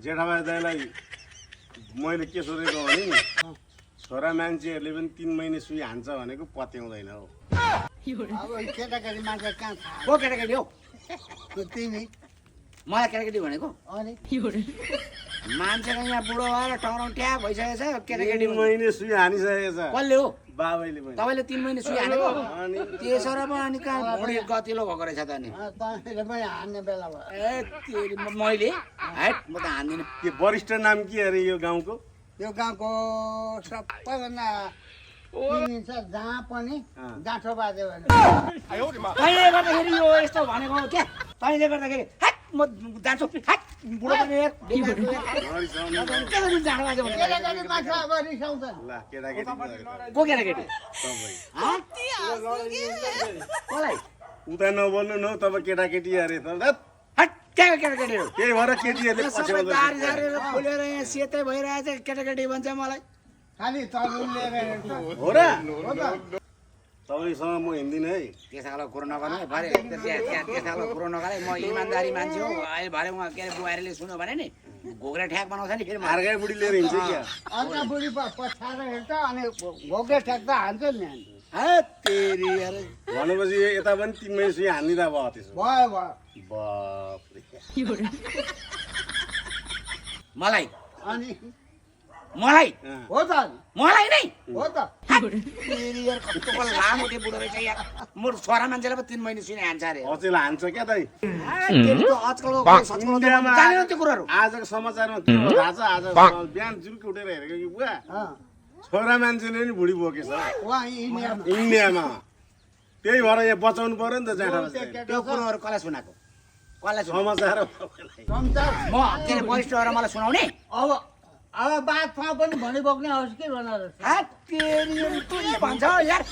जेठाबाई दाइलाई मैले के सोधेको भने नि छोरा मान्छेहरूले पनि 3 महिने सुई हान्छ भनेको पत्याउँदैन हो। अब केटाकेटी मान्छे कहाँ थाहा को केटाकेटी हो तिमी मलाई केटाकेटी भनेको अनि मान्छेको यहाँ बुढो भएर टाउराउ ट्याप भइसकेको छ केटाकेटी 3 महिने सुई हानिसकेको छ कसले हो बाबैले पनि। तपाईँले 3 महिने सुई हानेको अनि त्यसो र पो अनि कहाँ भुँडी गतिलो भएको रहेछ त अनि तपाईँले पनि हान्ने बेला भयो ए तेरी मैले हैट म त हान्दिनँ के वरिष्ठ नाम के अरे यो गाउँको? यो गाउँको सबैभन्दा चिनिन्छ जहाँ पनि गाँठो बाज्यो भने तैँले गर्दाखेरि यो यस्तो भनेको हो क्या तैँले गर्दाखेरि हैट म जान्छु हैट बुढो पनि हेर बेकार नरिसाउनु। के गर्नु जाँडो बाजे भने केटाकेटी मान्छे अब रिसाउँछन् ल केटाकेटी गरेको को केटाकेटी तपाईँ हाँ? कसलाई उता नबोल्नु न हौ, तपाईँ केटाकेटी अरे त धत्। हट क्या केटाकेटी हो त्यही भएर केटीहरूले सबै पछ्याउँदैन। दारी झारेर खोलेर यहाँ सेतै भइरहेछ केटाकेटी भन्छ मलाई खालि तरुण लिएर हिँड्छ हो र? हो त तपाईँसँग म हिँड्दिनँ है। त्यस खालको कुरो नगर्नु है भरे त्यस खालको कुरो नगरे म इमान्दारी मान्छे हो अहिले भरे उहाँ के अरे बुहारीले सुन्यो भने नि घोग्रा ठ्याक बनाउँछ नि फेरि अर्कै बुढी लिएर हिँड्छ क्या। अन्त बुढी पछाएर हिँड्छ अनि घोक्रे ठ्याक्दा हान्छ नि अनि तेरी अरे भनेपछि यता पनि 3 महिने सुई हानिदिँदा भयो त्यसो। भयो भयो बाफ्रे। मलाई अनि मलाई हो त अनि मलाई नै हो त तेरी यार कस्तो लामो त्यो बुढो रहेछ यार म छोरा मान्छेलाई पो 3 महिने सुने हान्छ अरे अचेल हान्छ क्या दाइ। तेरी त आजकलको सचको जानेन त्यो कुराहरू आजको समाचारमा के हो थाहा छ? आज बिहान जुल्के उठेर हेरेको कि बुवा छोरा मान्छेले नि बुढी बोकेछ उहाँ इन्डियामा इन्डियामा। त्यही भएर यहाँ बचाउनु पर्यो नि त जेठाबाई। त्यो कुरोहरू कसलाई सुनाएको कसलाई सुनाएको समाचार संसार म के अरे वरिष्ठ भएर मलाई सुनाउने अब बादमा पनि भनिबोक्ने होस् कि भनेर तेरी तँ भन्छ यार